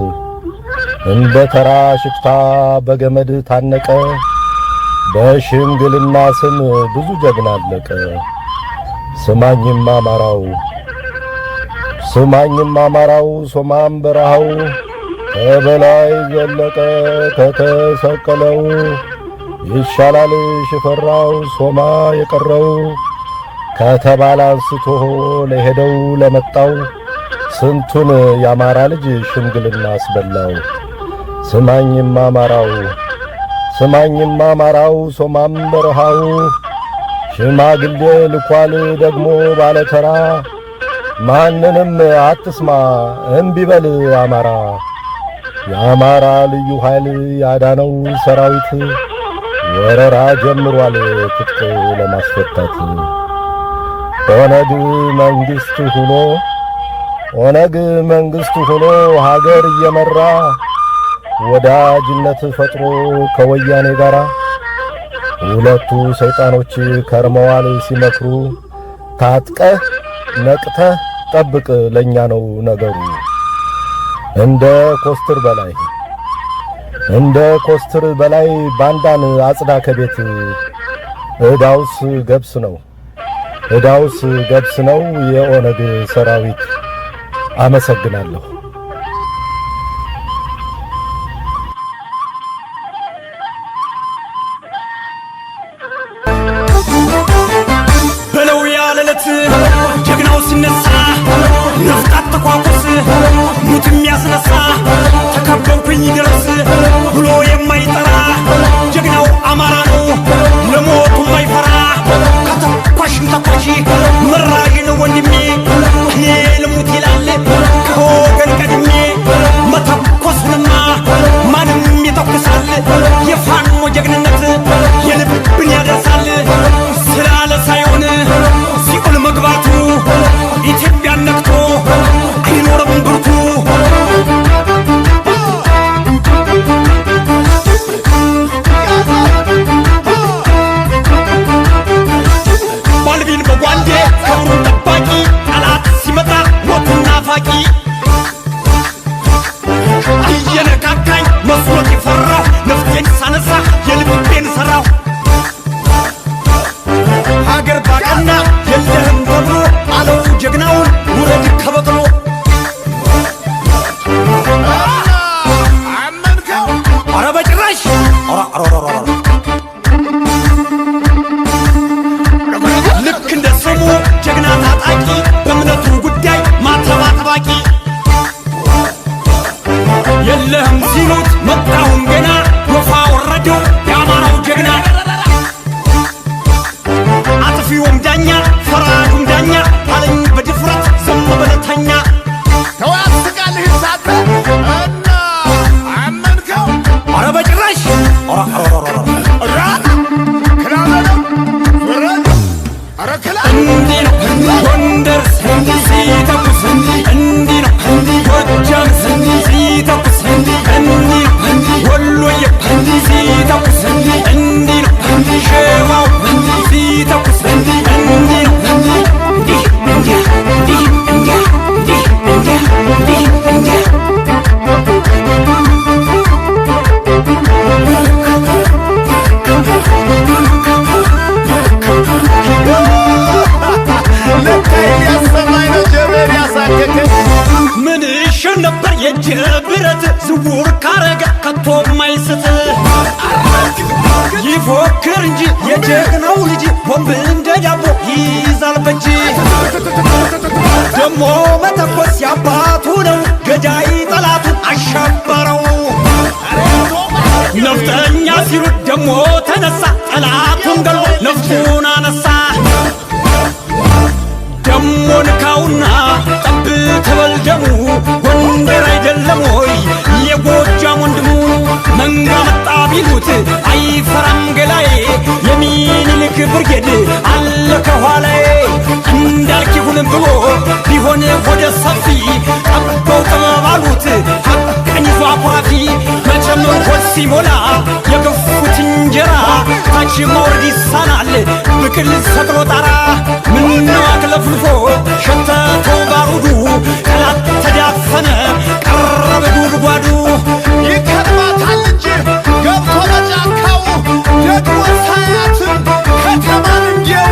እንደ ተራ ሽፍታ በገመድ ታነቀ። በሽምግልና ስም ብዙ ጀግና አለቀ። ስማኝማ አማራው ሶማም በረሃው ከበላይ ዘለቀ ከተሰቀለው ይሻላል ሽፈራው ሶማ የቀረው ከተባለ አንስቶ ለሄደው ለመጣው ስንቱን ያማራ ልጅ ሽምግልና አስበላው። ስማኝማ አማራው ሶማም በረሃው ሽማግሌ ልኳል ደግሞ ባለተራ ማንንም አትስማ እምቢበል አማራ። የአማራ ልዩ ኃይል ያዳነው ሰራዊት ወረራ ጀምሯል ትጥቅ ለማስፈታት። ኦነግ መንግስት ሆኖ ሀገር እየመራ ወዳጅነት ፈጥሮ ከወያኔ ጋራ ሁለቱ ሰይጣኖች ከርመዋል ሲመክሩ። ታጥቀህ ነቅተህ ጠብቅ ለኛ ነው ነገሩ። እንደ እንደ ኮስትር በላይ ባንዳን አጽዳ ከቤት እዳውስ ገብስ ነው የኦነግ ሰራዊት። አመሰግናለሁ። በለው ያለለት ጀግናው ሲነሳ ነፍጣት ተቋቁስ ሙት የሚያስነሳ ተከበብኩኝ ድረስ ብሎ የማይጠራ ጀግናው አማራ ነው ለሞቱ የማይፈራ ከተኳሽም ተኳሽ መራዥ ነው ወንድሜ እኔ ልሙት ይላል ከወገን ቀድሜ መተኮሱንማ ማንም ይተኩሳል የፋኖ ጀግንነት የልብን ያደርሳል ስላለ ሳይሆን ሲኦል መግባቱ ኢትዮጵያን ነክቶ አይኖርም ብርቱ ባልቢን በጓንዴ ከብሩን ጠባቂ ጠላት ሲመጣ ሞቱን ናፋቂ እየነካካኝ መስሎት የፈራሁ ነፍቴን ሳነሳ የልቤን ሰራሁ ሀገር ባቀና የለህም ተብሎ አለው ጀግናውን ውረድ ከበቅሎ ኧረ በጭራሽ ልክ እንደ ስሙ ጀግና ታጣቂ በእምነቱ ጉዳይ ማተብ አጥባቂ የለህም ሲሉት መጣሁን ገና ወፋ ወረደው የአማራው ጀግና አጥፊውም ዳኛ ፈራጁም ዳኛ አለኝ በድፍረት ዝም በለተኛ ተዋስቃልህ ሳተ እና አመንከው ኧረ በጭራሽ እንዲህ ነው ጎንደር ሲተኩስ እንዲህ ነው ጎጃም ሲተኩስ እንዲህ ነው ወሎዬ ሲተኩስ እንዲህ ነው ሸዋው ሲተኩስ እንዲህ ነው ምን ይሽር ነበር የእጅ ብረት ዝውር ካረገ ከቶ ማይስት ይፎክር እንጂ የጀግናው ልጅ ቦምብ እንደ ዳቦ ይይዛል በእጅ ደሞ መተኮስ ያባቱ ነው ገዳይ ጠላቱን አሸበረው ነፍጠኛ ሲሉት ደሞ ተነሳ ጠላቱን ገሎ ነፍጡን አነሳ ደሞ ንካውና ጠብ ተበልደሙ ጎንደር አይደለም ወይ የጎጃም ወንድሙ መንጋ መጣ ቢሉት አይፈራም ገላዬ የሚኒልክ ብርጌድ አለ ከኋላዬ እንዳልክ ይሁን ብሎ ቢሆን ወደ ሰፊ ጠበው ጥበብ አሉት ሐቀን ይዞ አኩራፊ መቼም ሆድ ሲሞላ የገፉት እንጀራ ታች መውረድ ይሳናል ብቅል ሰቅሎ ጣራ ምነው አክለፍልፎ ሸተተው ባሩዱ ጠላት ተዳፈነ ቀረበ ጉድጓዱ ይከርባታል እንጂ ገብቶ በጫካው ደግሞ ሳያትም ከተማን እንዲያው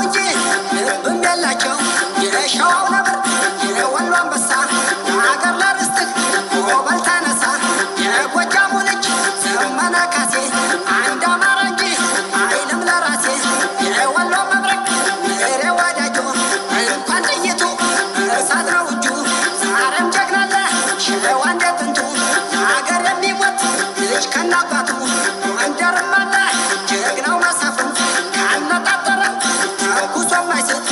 እንጂ ልብም የላቸው የሸዋው ነብር የወሎ አንበሳ ለሀገር ለርስትህ ጎበል ተነሳ የጎጃሙ ልጅ ዘመነ ካሴ አንድ አማራ እንጂ አይልም ለራሴ የወሎ መብረቅ ምሬ ወዳጆ እንኳን ጥይቱ እሳት ነው እጁ ዛሬም ጀግናለ ሸዋ እንደ ጥንቱ ለሀገር የሚሞት ልጅ ከናባቱ ጎንደርም አለ ጀግናው መሳፍንት ካነጣጠረ ተኩሶ ማይስት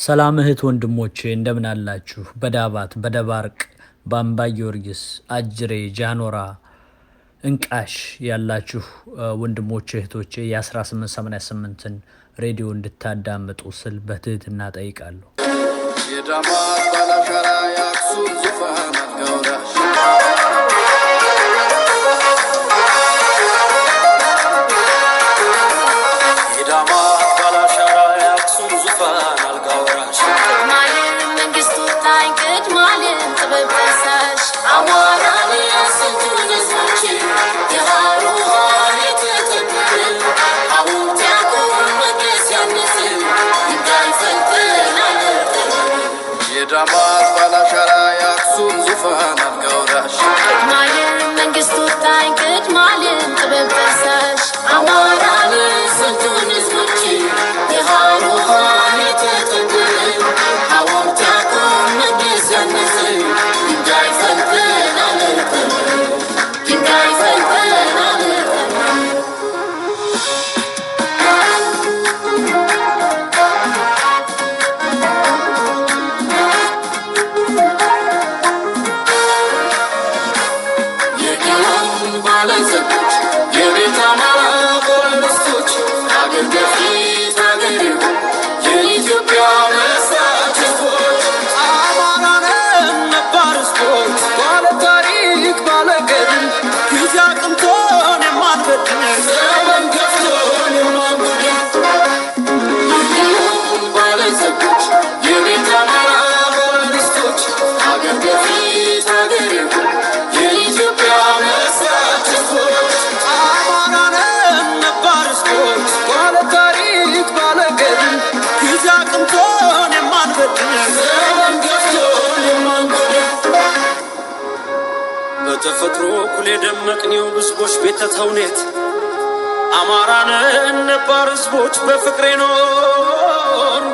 ሰላም እህት ወንድሞቼ እንደምን አላችሁ? በዳባት በደባርቅ በአምባ ጊዮርጊስ አጅሬ ጃኖራ እንቃሽ ያላችሁ ወንድሞቼ እህቶቼ የ1888ን ሬዲዮ እንድታዳምጡ ስል በትህትና ጠይቃለሁ። የዳማት ባላሻራ የአክሱም ዙፋን አልጋውራሽ የዳማት ባላሻራ የአክሱም ዙፋን አልጋውራሽ ቅድማልን መንግስቱ ታይ ቅድማልን ጥበብ ፈሳሽ አማራን ያስንቱን ህዝቦች የሃሩሃን የተጠበቅ ሐውልት ያቆም መቅደስ ያነጽ ድንጋይ ፈልጠን የዳማት ባላሻራ የአክሱም ዙፋን አልጋውራሽ ቅድማልን መንግስቱ ታይ ቅድማልን ጥበብ ፈሳሽ አማራን ያስንቱን ህዝቦች የሃሩሃን የተጠበቅ ሐውልት ያቆም መቅደስ ያነጽ ድንጋይ ፈልጠን ድንጋይ ፈልጠን ባለጸጎች የቤት አማራ ጎረቤቶች አገር በፊት አገር ይሁን የኢትዮጵያ መስራች ህዝቦች አማራንን ነባር ህዝቦች ባለ ታሪክ ባለ ገድል ጊዜ አቅንቶን የማንበድል ዘመን ገፍቶን የማንጎድል ባለጸጎች የቤት አማራ ጎረቤቶች አገር በፊት አገር ይሁን የኢትዮጵያ መስራች ህዝቦች አማራንን ነባር ህዝቦች ባለ ታሪክ ባለ ገድል ጊዜ አቅንቶን የማንበድል ዘመን ገፍቶን የማንጎድል በተፈጥሮ እኩል የደመቅኔው ህዝቦች ቤተ ተውኔት አማራንን ነባር ህዝቦች በፍቅሬ ኖር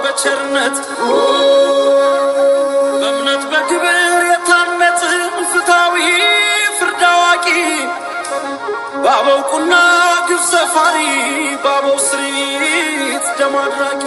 በቸርነት በእምነት በክብር የታነጽን ፍትሃዊ ፍርድ አዋቂ ባበው ቁና ግፍ ሰፋሪ ባበው ስሪት ደም አድራቂ